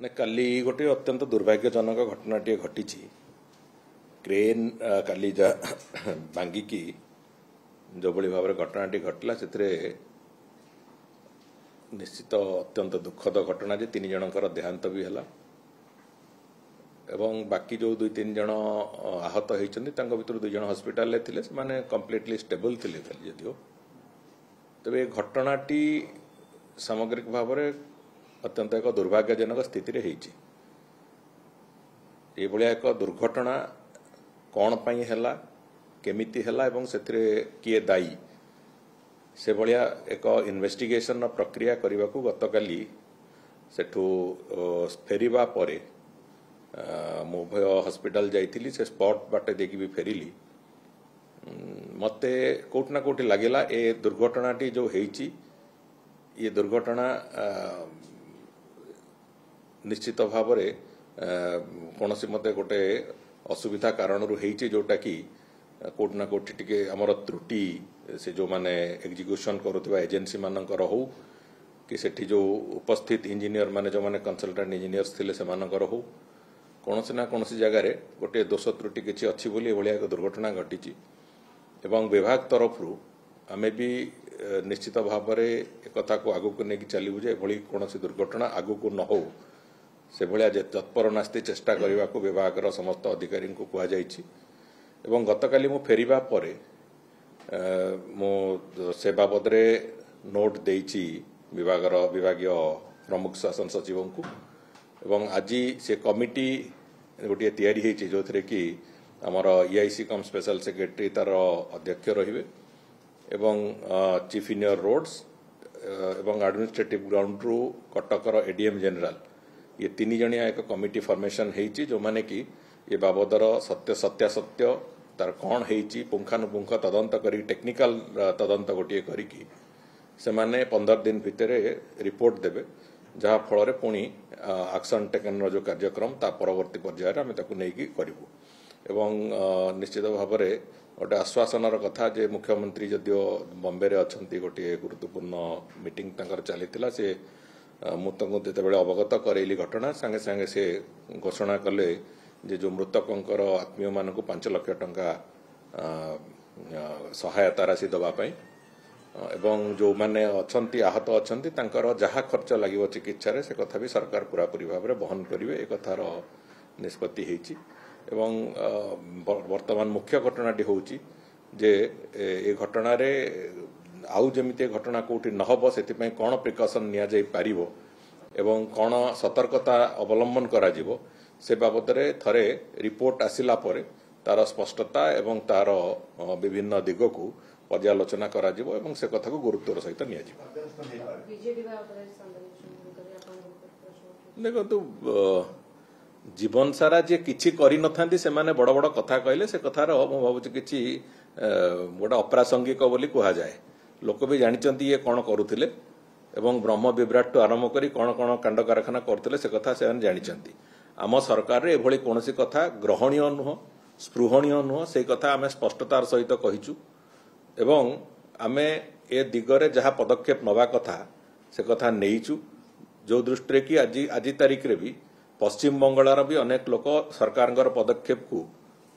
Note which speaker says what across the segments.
Speaker 1: ना काली गोटे अत्यंत दुर्भाग्यजनक घटनाटे घटी क्रेन काली भांगिकी जो भाव में घटनाटी घटला से निश्चित अत्यंत दुखद घटना जे 3 जनकर देहांत भी है एवं बाकी जो 2-3 जन आहत होती भर 2 जन हस्पिटाल थे से कम्प्लीटली स्टेबल थे जदिव तेरे घटनाटी सामग्रिक भाव में अत्यंत एक दुर्भाग्यजनक स्थिति रे एक दुर्घटना कौन पाई हैला केमिति हैला एवं से किए दायी से भलिया एक इन्वेस्टिगेशन प्रक्रिया करने को गतकाली सेठू फेरिबा परे मुभय हॉस्पिटल जाइथिली से स्पॉट बाटे देखी भी फेरिली मते कोठना कोठी लागेला ए दुर्घटनाटी जो हेची ये दुर्घटना निश्चित भाव में कौन सी मत गोटे असुविधा कारण होइछि जोटा कि कोठना कोठी टिके हमर त्रुटि से जो माने एग्जीक्यूशन करुवा एजेंसी मानकर हो कि सेठी जो उपस्थित इंजीनियर माने जो माने कंसल्टेंट इंजीनियर्स थिले से मानकर हो कौन से ना कौन सी जगह गोटे दोष त्रुटि किछि अछि बोली भलिया एक दुर्घटना घटी एवं विभाग तरफ आमे भी निश्चित भाव में एक कथा को आगु को लेकिन चलू जे एभली कौन सी दुर्घटना आगु को न हो से भाया तत्पर नास्ती चेष्टा करने को विभाग समस्त अधिकारी को कहुई एवं गतकाली मु फेरिबा परे से बाबद नोट देइछि विभागीय प्रमुख शासन सचिव को एवं आज से कमिटी गोटे तैयारी होइछि जो थे कि आमर EIC कम स्पेशल सेक्रेटरी तार अध्यक्ष रहिबे एवं चीफ इंजीनियर रोड्स एवं एडमिनिस्ट्रेटिव ग्राउंड रु कटकर ADM जनरल ये 3 जणिया एक कमिटी फॉर्मेशन होइछि जो माने कि ये बाबदर सत्यासत्य तार कौन होइछि पुंखानुपुंख तदंत करी टेक्निकल तदंत गोटे करी से माने 15 दिन भितर रिपोर्ट देबे जहाँ फल पुणी एक्शन टेकन जो कार्यक्रम ता परवर्ती पर्यायर आम ताकू नहीं करूँ एवं निश्चित भाव में गोटे आश्वासनर कथा जे मुख्यमंत्री जदियो बॉम्बे रे अछंती गोटे गुरुत्वपूर्ण मीटिंग तंकर चली से मुझे अवगत करेली घटना सांगे सांगे से घोषणा कले जे जो मृतकंकर आत्मीय मान को 5 लाख टंका सहायता राशि दवापाई एवं जो माने अछंती आहत अछंती तांकर जहा खर्च लागिवो चिकित्सा से कथा भी सरकार पूरापूरी भाव में बहन करेंगे एक कथार निष्पत्ति होइछि एवं वर्तमान मुख्य घटनाटी होउछि जे ए घटना रे आउ जमिते घटना कोठी न हबो सेति कौन प्रिकॉशन निया जाई पारिबो एवं कौन सतर्कता अवलंबन करा जिवो से बाबद रे थरे रिपोर्ट आसिला परे तार स्पष्टता एवं तार विभिन्न दिग को पर्यालोचना करा जिवो एवं से कथा को गुरुत्वर सहित निया जिवो देखो तो जीवन सारा जे किछि करि नथांती से माने बड़ बड़ कथा कहले से कथार मु भाबुछि किछि गोटे अप्रासंगिक बोली कहा जाए लोक भी जानिचंती ये कौन करुथिले एवं ब्रह्म विभ्राट आरंभ करी कौन कौन कांड कारखाना करथिले से कथा से जानिचंती आम सरकार रे एभली कोनोसी कथा ग्रहणीय नुह स्पृहणीय नुह से कथा आमे स्पष्टतार सहित कहिचु एवं आमे ए दिगरे जहा पदक्षेप नवा कथा से कथा नेइचु जो दृष्टि कि आज तारीख रे भी पश्चिम बंगाल भी अनेक लोक सरकार पदक्षेप को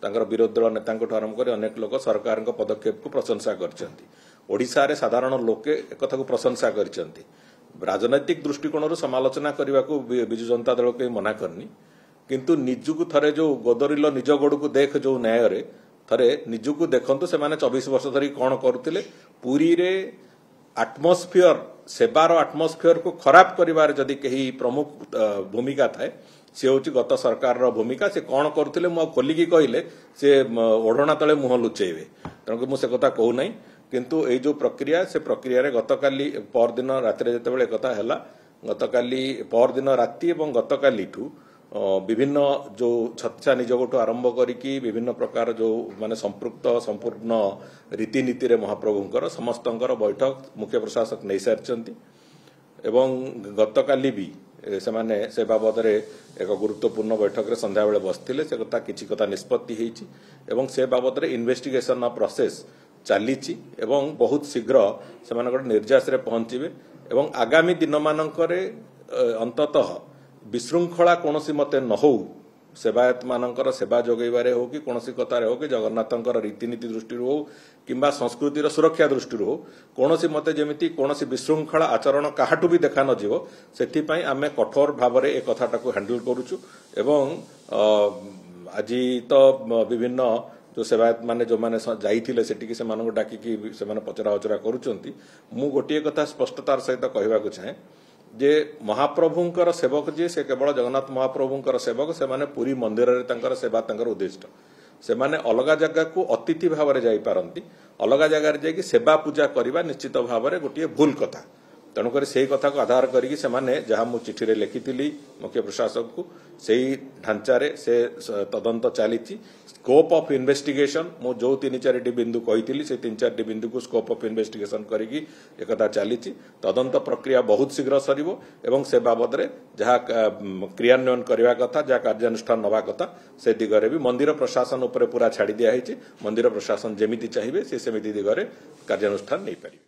Speaker 1: तांकर विरोधी दल नेता आरंभ कर अनेक लोक सरकार पदक्षेप को प्रशंसा करछंती ओडिशा रे साधारण लोके एक कथा को प्रशंसा करछंती राजनैतिक दृष्टिकोण समालोचना करने को विजु जनता दल के मना करनी किंतु निजुक थरे जो गोदरिल निज गोड़ को देख जो न्याय रे थरे निजुक देखंतु से माने 24 वर्ष धरी कौन करुथिले पुरी रे आटमोस्फियर सेवार आटमोस्फियर को खराब करिवार जदि कहीं प्रमुख भूमिका थाए से हूँ गत सरकार भूमिका से कौन करुथिले मु खोलिकी कहले से ओढ़ना तले मुह लुचेबे तेणुक मुझे कथा कहूना किंतु ये जो प्रक्रिया से प्रक्रिया रे गतकाली परदिन राति जिते कथा है गतकाली परदिन राति और गतकाली विभिन्न जो छत्छा निजोगठू आरंभ करी विभिन्न प्रकार जो माने संपृक्त संपूर्ण रीतिनीति रे महाप्रभुंकर समस्तंकर बैठक मुख्य प्रशासक नहीं सारी एवं गतकाली भी से बाबद रे एक गुरुत्वपूर्ण बैठक रे संध्या बेले बसथिले से कथा किछि कथा निष्पत्ति हेछि एवं से बाबद रे इन्वेस्टिगेशन प्रोसेस चलीछि एवं बहुत शीघ्र से निर्यास रे पहुंचीबे एवं आगामी दिन मानकरे अंततः विशृंखला कौन मते न हो सेवायत मानकर सेवा जोगैबारे हो कि कौन कथार हो कि जगन्नाथंकर रीतिनीति दृष्टि हो किंबा संस्कृतिर सुरक्षा दृष्टि हो कौन मते जमिति कौन विशृंखला आचरण काहाटू भी देखा नजिव से आम कठोर भाव में एक कथाटा हैंडल करुचु एवं आज तो विभिन्न जो सेवायत माने जो माने जाइथिले सेटिकी से मानको डाकिकी से माने पचरा उचरा करूचंती मु गोटिए कथा स्पष्टतार सहित कहबाक चाहे जे महाप्रभुंकर सेवक जे से केवल जगन्नाथ महाप्रभुंकर सेवक से माने पूरी मंदिर रे तांकर सेवा तांकर उद्दिष्ट से माने अलगा जगह को अतिथि भाव में जाई पारंती अलगा जगह रे जाई सेवा पूजा करबा निश्चित भाव में गोटिए भूल कथा तेणुक से कथा को आधार करके जहाँ मु चिठी लिखी मुख्य प्रशासक को सही ढांचारे से तदंत चली स्कोप ऑफ इन्वेस्टिगेशन मु जो 3-4 बिंदु कही से 3-4 बिंदु को स्कोप ऑफ इन्वेस्टिगेशन करी एकथा चली तदंत प्रक्रिया बहुत शीघ्र सरिबो एवं से बाबद जहाँ क्रियान्वयन करने कथा जहाँ कार्यानुष्ठान नवा कथा से दिगरे भी मंदिर प्रशासन उपर पूरा छाड़ी दिया मंदिर प्रशासन जमीती चाहिए से सेमिति दिगरे कार्यानुष्ठान नहीं पारे।